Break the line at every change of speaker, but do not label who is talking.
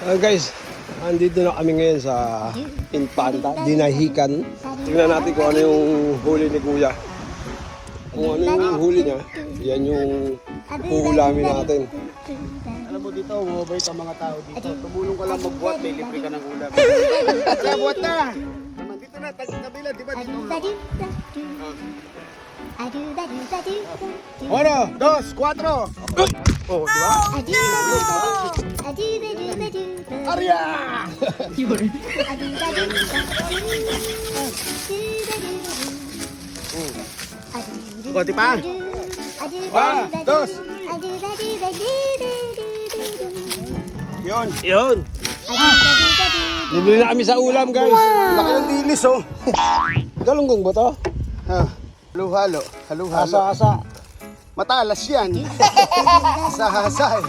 Guys, andito na kami ngayon sa Infanta, Dinahican. Tingnan natin kung ano yung huli ni Kuya. Kung ano yung huli niya, yan yung huhulamin natin.
Alam mo dito, mabait ang mga tao dito. Tumulong ka lang magbuhat, may libre ka ng ulam. Kaya buhat na! Naman dito na, kabila, di ba dito? 1, 2, 4! Oh, di ba? Arya! Konti pa! 1, 2! Yun!
Yun! Bibili na kami sa ulam, guys.
Laki ng dilis, oh!
Galunggong ba to?
Ha, halo-halo. Halo-halo.
Asa-asa.
Matalas yan. Sahasay.